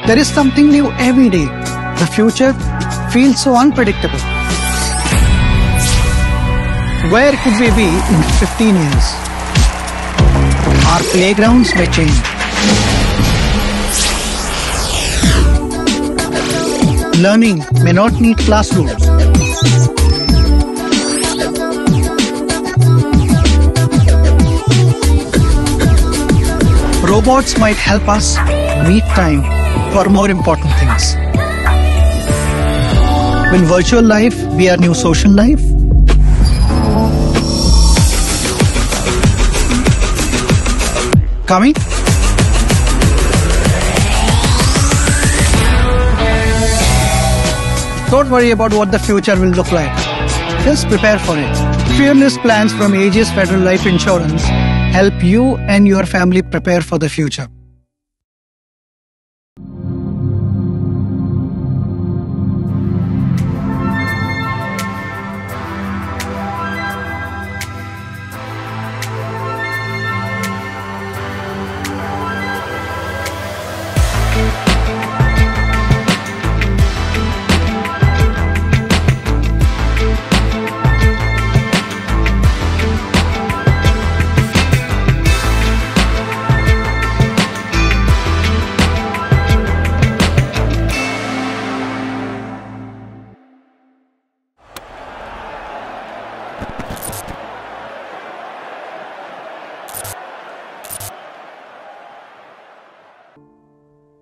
There is something new every day. The future feels so unpredictable. Where could we be in 15 years? Our playgrounds may change. Learning may not need classrooms. Robots might help us meet time for more important things. Will virtual life be our new social life? Coming? Don't worry about what the future will look like. Just prepare for it. Fearless plans from Aegis Federal Life Insurance help you and your family prepare for the future.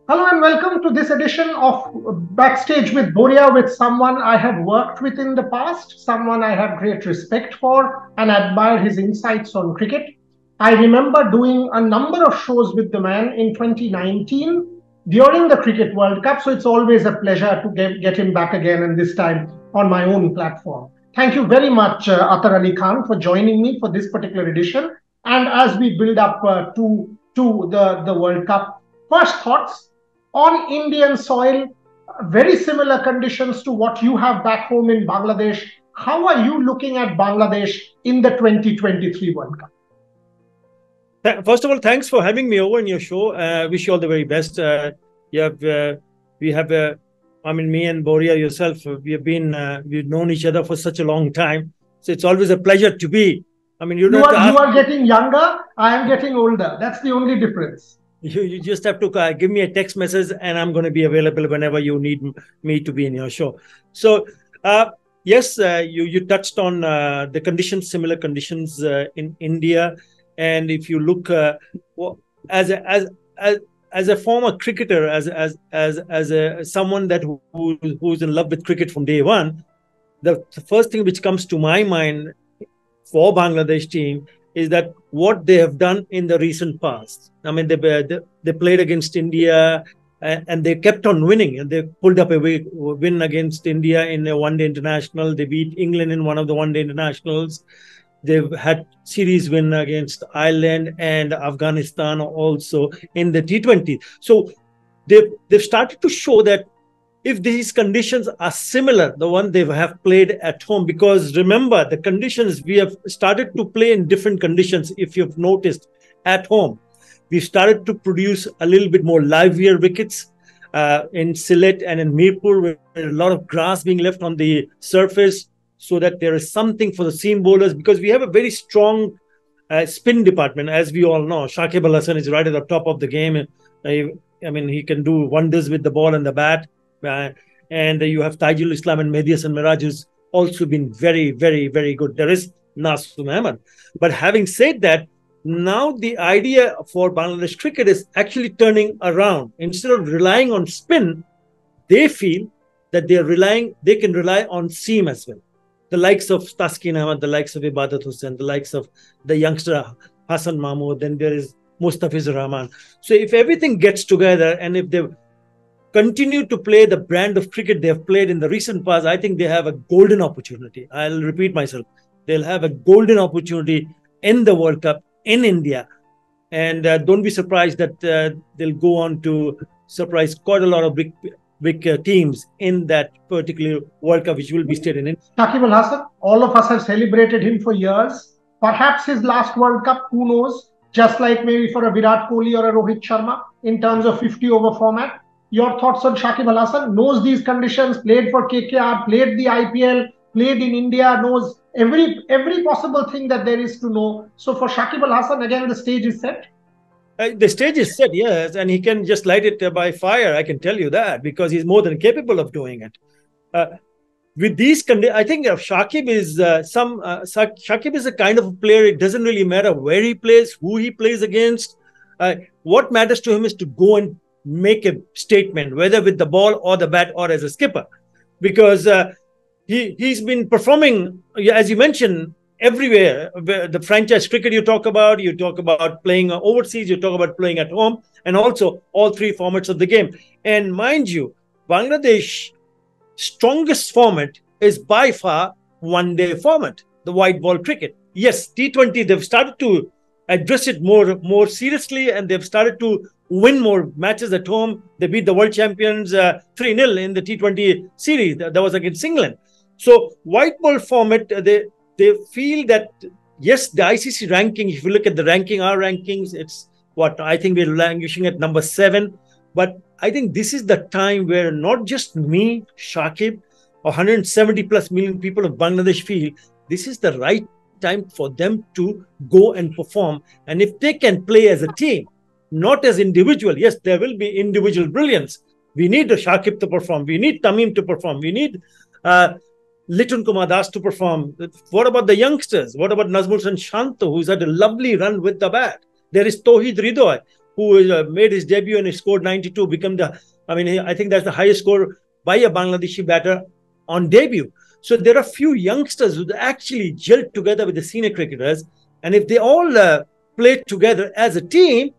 Hello and welcome to this edition of Backstage with Boria, with someone I have worked with in the past, someone I have great respect for and admire his insights on cricket. I remember doing a number of shows with the man in 2019 during the Cricket World Cup, so it's always a pleasure to get him back again, and this time on my own platform. Thank you very much, Athar Ali Khan, for joining me for this particular edition. And as we build up to the World Cup, first thoughts on Indian soil, very similar conditions to what you have back home in Bangladesh. How are you looking at Bangladesh in the 2023 World Cup? First of all, thanks for having me over in your show. Wish you all the very best. Me and Boria yourself, we've known each other for such a long time. So it's always a pleasure to be. You are getting younger, I am getting older. That's the only difference. You just have to give me a text message and I'm going to be available whenever you need me to be in your show. So, yes, you touched on the conditions, similar conditions in India. And if you look as a former cricketer, as someone who's in love with cricket from day one, the first thing which comes to my mind for Bangladesh team is that what they have done in the recent past. They played against India and they kept on winning, and they pulled up a win against India in a one-day international. They beat England in one of the one-day internationals. They've had series win against Ireland and Afghanistan also in the T20. So they've started to show that if these conditions are similar, the one they have played at home, because remember, the conditions, we have started to play in different conditions. If you've noticed at home, we've started to produce a little bit more livelier wickets in Sylhet and in Mirpur, with a lot of grass being left on the surface, so that there is something for the seam bowlers, because we have a very strong spin department, as we all know. Shakib al Hasan is right at the top of the game. He can do wonders with the ball and the bat. And you have Tajul Islam and Mehdi Hasan Miraj, who's also been very, very, very good. There is Nasum Ahmed. But having said that, now the idea for Bangladesh cricket is actually turning around. Instead of relying on spin, they feel that they can rely on seam as well. The likes of Taskin Ahmed, the likes of Ibadat Hussain, the likes of the youngster Hassan Mahmood, then there is Mustafiz Rahman. So if everything gets together, and if they continue to play the brand of cricket they have played in the recent past, I think they have a golden opportunity. I'll repeat myself. They'll have a golden opportunity in the World Cup in India. And don't be surprised that they'll go on to surprise quite a lot of big teams in that particular World Cup, which will be stayed in India. Shakib al Hasan, all of us have celebrated him for years. Perhaps his last World Cup, who knows? Just like maybe for a Virat Kohli or a Rohit Sharma in terms of 50-over format. Your thoughts on Shakib al Hasan? Knows these conditions, played for KKR, played the IPL, played in India, knows every possible thing that there is to know. So for Shakib al Hasan, again, the stage is set. The stage is set, yes, and he can just light it by fire. I can tell you that, because he's more than capable of doing it. With these conditions, I think Shakib is Shakib is a kind of a player. It doesn't really matter where he plays, who he plays against. What matters to him is to go and make a statement, whether with the ball or the bat or as a skipper, because he's been performing, as you mentioned, everywhere. The franchise cricket you talk about playing overseas, you talk about playing at home, and also all three formats of the game. And mind you, Bangladesh strongest format is by far one-day format, the white ball cricket. Yes, T20, they've started to address it more seriously, and they've started to win more matches at home. They beat the world champions 3-0 in the T20 series. That was against England. So white ball format, they feel that, yes, the ICC ranking, if you look at the ranking, our rankings, it's what I think we're languishing at number 7. But I think this is the time where not just me, Shakib, or 170 plus million people of Bangladesh feel this is the right time for them to go and perform. And if they can play as a team, not as individual, yes, there will be individual brilliance. We need the Shakib to perform. We need Tamim to perform. We need Litun Kumar Das to perform. What about the youngsters? What about Nazmul San Shanto, who's had a lovely run with the bat? There is Tauhid Ridoy, who made his debut and he scored 92, I think that's the highest score by a Bangladeshi batter on debut. So there are few youngsters who actually gelled together with the senior cricketers. And if they all play together as a team,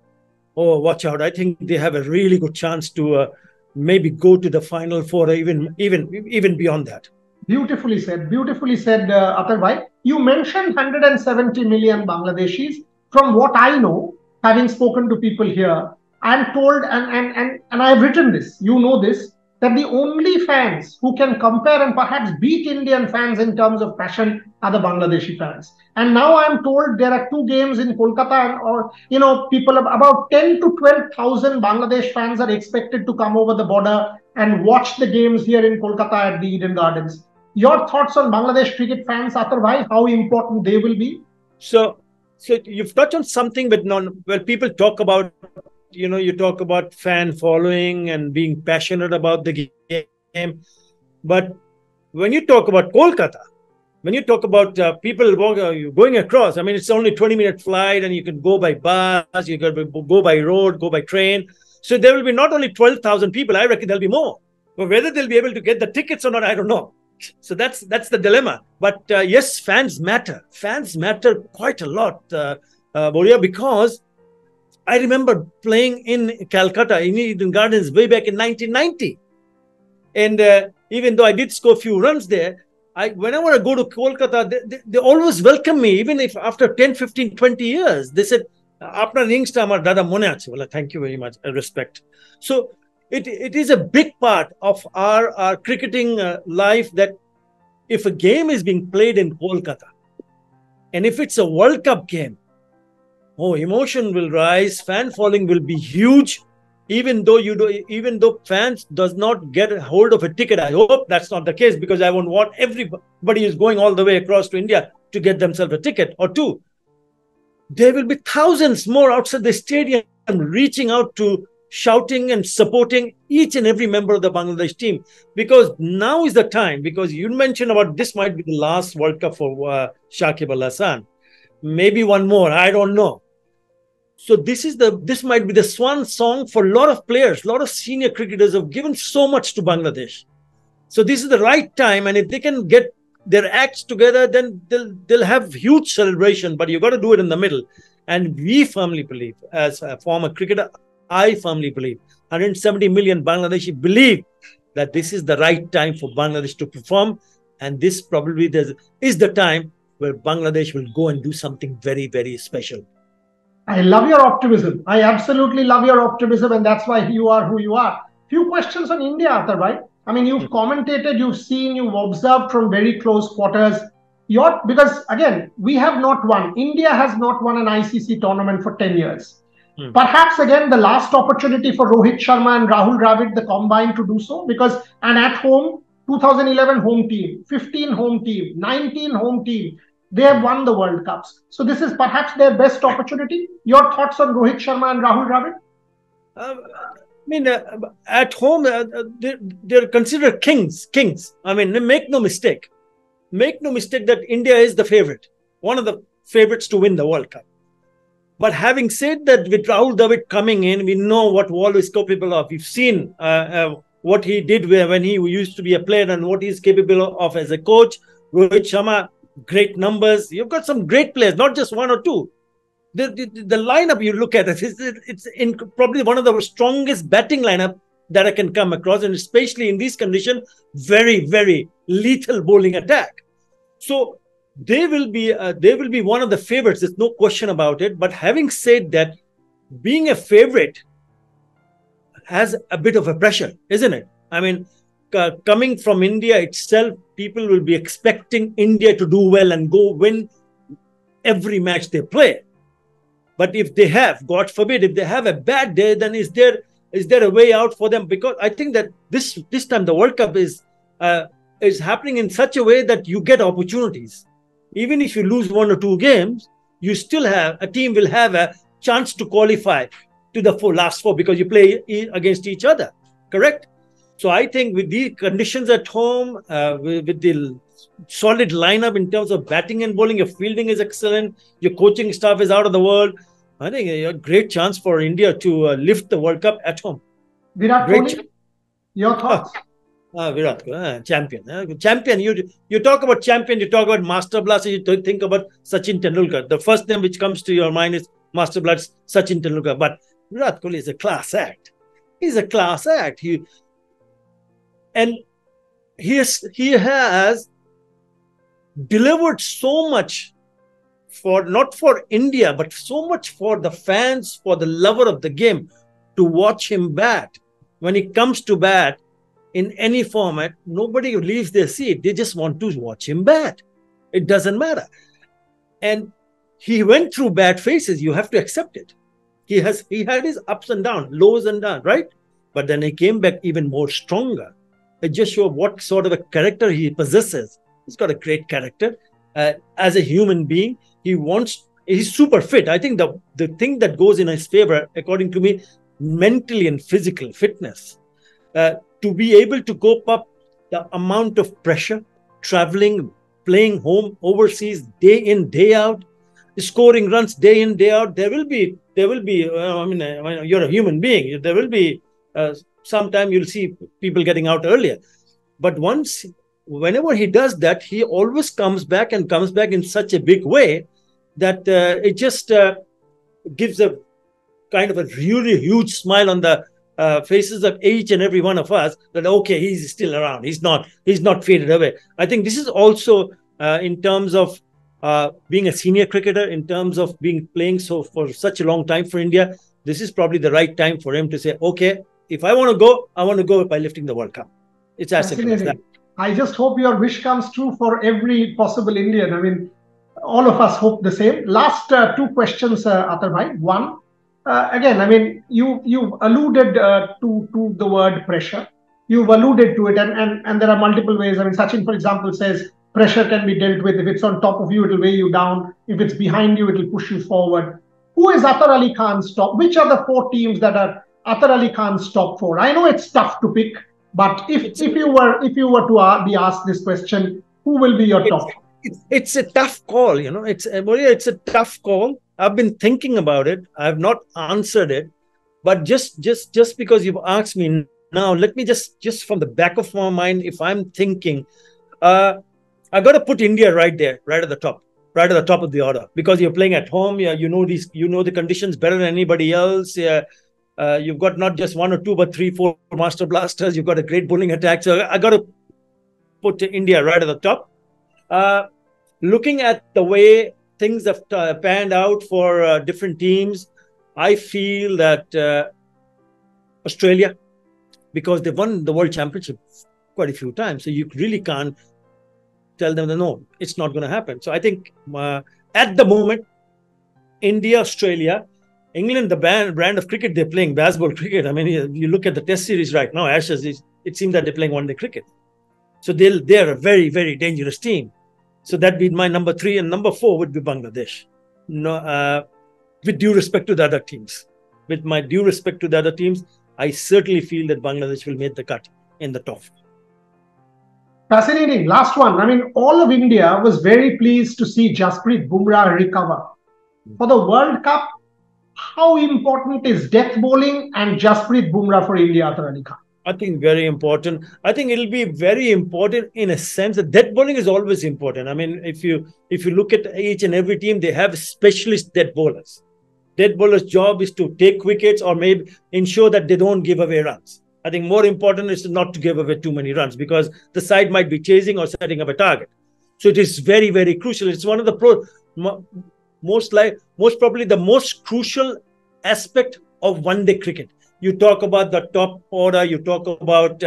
oh, watch out. I think they have a really good chance to maybe go to the Final Four or even beyond that. Beautifully said, Athar bhai. You mentioned 170 million Bangladeshis. From what I know, having spoken to people here, I'm told, and I've written this, you know this, that the only fans who can compare and perhaps beat Indian fans in terms of passion are the Bangladeshi fans. And now I'm told there are 2 games in Kolkata, people, about 10 to 12,000 Bangladesh fans are expected to come over the border and watch the games here in Kolkata at the Eden Gardens. Your thoughts on Bangladesh cricket fans, Athar bhai, how important they will be? So you've touched on something, but people talk about, you talk about fan following and being passionate about the game. But when you talk about Kolkata, when you talk about people going across, it's only 20-minute flight, and you can go by bus, you can go by road, go by train. So there will be not only 12,000 people, I reckon there'll be more. But whether they'll be able to get the tickets or not, I don't know. So that's the dilemma. But yes, fans matter. Fans matter quite a lot, Boria, because I remember playing in Calcutta, in Eden Gardens, way back in 1990. And even though I did score a few runs there, whenever I go to Kolkata, they always welcome me, even if after 10, 15, 20 years. They said, "Apnar innings ta amar dada mone ache." Well, thank you very much. I respect. So it is a big part of our cricketing life that if a game is being played in Kolkata, and if it's a World Cup game, emotion will rise, fan following will be huge. Even though fans does not get a hold of a ticket, I hope that's not the case, because I won't want everybody who's going all the way across to India to get themselves a ticket or two. There will be thousands more outside the stadium reaching out to shouting and supporting each and every member of the Bangladesh team, because now is the time, because you mentioned about this might be the last World Cup for Shakib al Hasan. Maybe one more, I don't know. So this might be the swan song for a lot of players, a lot of senior cricketers have given so much to Bangladesh. So this is the right time, and if they can get their acts together, then they'll have huge celebration, but you got to do it in the middle. And we firmly believe, as a former cricketer, I firmly believe, 170 million Bangladeshi believe that this is the right time for Bangladesh to perform. And this probably is the time where Bangladesh will go and do something very, very special. I love your optimism. I absolutely love your optimism. And that's why you are who you are. Few questions on India, Athar, right? You've commentated, you've seen, you've observed from very close quarters. Because again, we have not won. India has not won an ICC tournament for 10 years. Perhaps again the last opportunity for Rohit Sharma and Rahul Dravid, the combine, to do so, because and at home, 2011 home team, 15 home team, 19 home team, they have won the World Cups. So this is perhaps their best opportunity. Your thoughts on Rohit Sharma and Rahul Dravid? At home, they're considered kings. I mean, make no mistake. Make no mistake that India is the favorite, one of the favorites to win the World Cup. But having said that, with Rahul Dravid coming in, we know what Wall is capable of. We've seen what he did when he used to be a player and what he's capable of as a coach. Rohit Sharma, great numbers. You've got some great players, not just one or two. The lineup you look at, it's probably one of the strongest batting lineup that I can come across, and especially in these conditions, very, very lethal bowling attack. So they will be one of the favorites. There's no question about it. But having said that, being a favorite has a bit of a pressure, isn't it? I mean, coming from India itself, people will be expecting India to do well and go win every match they play. But if they have, God forbid, if they have a bad day, then is there a way out for them? Because I think that this time the World Cup is happening in such a way that you get opportunities. Even if you lose one or two games, you still have a team will have a chance to qualify to the last four because you play against each other. Correct? So I think with the conditions at home, with the solid lineup in terms of batting and bowling, your fielding is excellent, your coaching staff is out of the world. I think a great chance for India to lift the World Cup at home. Virat Kohli, your thoughts? Virat Kohli, champion. Champion. You talk about champion, you talk about master blaster, you think about Sachin Tendulkar. The first name which comes to your mind is master blaster, Sachin Tendulkar. But Virat Kohli is a class act. He's a class act. He has delivered so much not for India, but so much for the fans, for the lover of the game, to watch him bat. When he comes to bat in any format, nobody leaves their seat. They just want to watch him bat. It doesn't matter. And he went through bad phases. You have to accept it. He had his ups and downs, lows and downs, right? But then he came back even more stronger. It just shows what sort of a character he possesses. He's got a great character. As a human being, he's super fit. I think the thing that goes in his favor, according to me, mentally and physical fitness. To be able to cope up the amount of pressure, traveling, playing home, overseas, day in, day out, scoring runs day in, day out. There will be. You're a human being. There will be. Sometime you'll see people getting out earlier. But whenever he does that, he always comes back in such a big way that it just gives a kind of a really huge smile on the faces of each and every one of us that, okay, he's still around. He's not faded away. I think this is also in terms of being a senior cricketer, in terms of playing for such a long time for India, this is probably the right time for him to say, okay, if I want to go by lifting the World Cup. It's as simple as that. I just hope your wish comes true for every possible Indian. I mean, all of us hope the same. Last two questions, Athar bhai. One, again, I mean, you've alluded to the word pressure. You've alluded to it, and there are multiple ways. I mean, Sachin, for example, says pressure can be dealt with. If it's on top of you, it'll weigh you down. If it's behind you, it'll push you forward. Who is Athar Ali Khan's top? Which are the four teams that are Athar Ali Khan's top four? I know it's tough to pick, but if you were to be asked this question, who will be your top? It's a tough call, you know. It's a tough call. I've been thinking about it. I've not answered it, but just because you've asked me now, let me just from the back of my mind, if I'm thinking, I got to put India right there, right at the top of the order, because you're playing at home. Yeah, you know the conditions better than anybody else. Yeah. You've got not just one or two, but 3, 4 master blasters. You've got a great bowling attack. So I got to put India right at the top. Looking at the way things have panned out for different teams, I feel that Australia, because they've won the World Championship quite a few times, so you really can't tell them that, no, it's not going to happen. So I think at the moment, India, Australia, England, the brand of cricket they're playing, baseball cricket. I mean, you look at the Test series right now, Ashes. It seems that they're playing one-day cricket. So they're a very, very dangerous team. So that'd be my number 3, and number 4 would be Bangladesh. No, with due respect to the other teams. With my due respect to the other teams, I certainly feel that Bangladesh will make the cut in the top 4. Fascinating. Last one. I mean, all of India was very pleased to see Jasprit Bumrah recover. For the World Cup, how important is death bowling and Jasprit Bumrah for India, Athar Ali Khan? I think very important. I think it'll be very important in a sense that death bowling is always important. I mean, if you look at each and every team, they have specialist death bowlers. Death bowler's job is to take wickets or maybe ensure that they don't give away runs. I think more important is not to give away too many runs because the side might be chasing or setting up a target. So it is very, very crucial. It's one of the most probably the most crucial aspect of one-day cricket. You talk about the top order, you talk about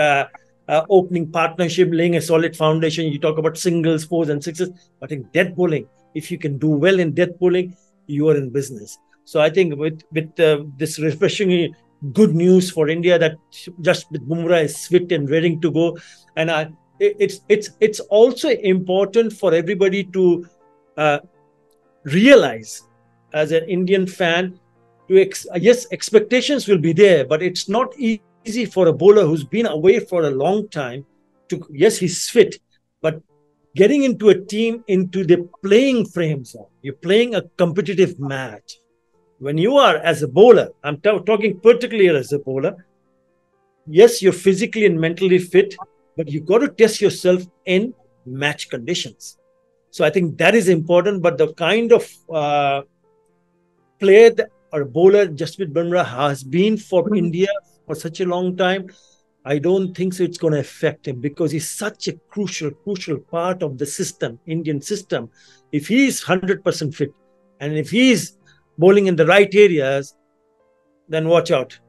opening partnership, laying a solid foundation, you talk about singles, fours and sixes. But in death bowling, if you can do well in death bowling, you are in business. So I think with this refreshingly good news for India that Jasprit Bumrah is fit and ready to go, and it's also important for everybody to realize as an Indian fan. Yes, expectations will be there, but it's not easy for a bowler who's been away for a long time to, yes, he's fit, but getting into a team, into the playing frame zone, you're playing a competitive match. When you are as a bowler, I'm talking particularly as a bowler, yes, you're physically and mentally fit, but you've got to test yourself in match conditions. So I think that is important, but the kind of player or bowler Jasprit Bumrah has been for India for such a long time, I don't think so it's going to affect him because he's such a crucial part of the system, Indian system. If he's 100% fit and if he's bowling in the right areas, then watch out.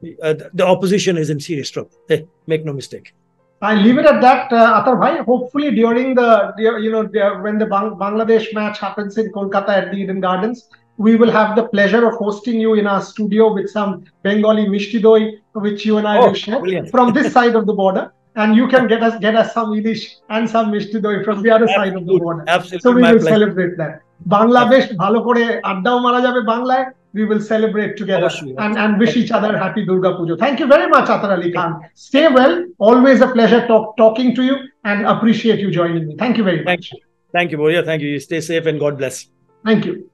The opposition is in serious trouble. Hey, make no mistake. I leave it at that, Athar bhai. Hopefully, during when the Bangladesh match happens in Kolkata at the Eden Gardens, we will have the pleasure of hosting you in our studio with some Bengali mishti doi, which you and I will share from this side of the border, and you can get us some Ilish and some mishti doi from the other side of the border. Absolutely, so we will celebrate that. Bangladesh, bhalo kore addao mara jabe Banglaয়. We will celebrate together and wish each other happy Durga Puja. Thank you very much, Athar Ali Khan. Stay well. Always a pleasure talking to you and appreciate you joining me. Thank you very much. Thank you, Boria. Thank you. You stay safe and God bless. Thank you.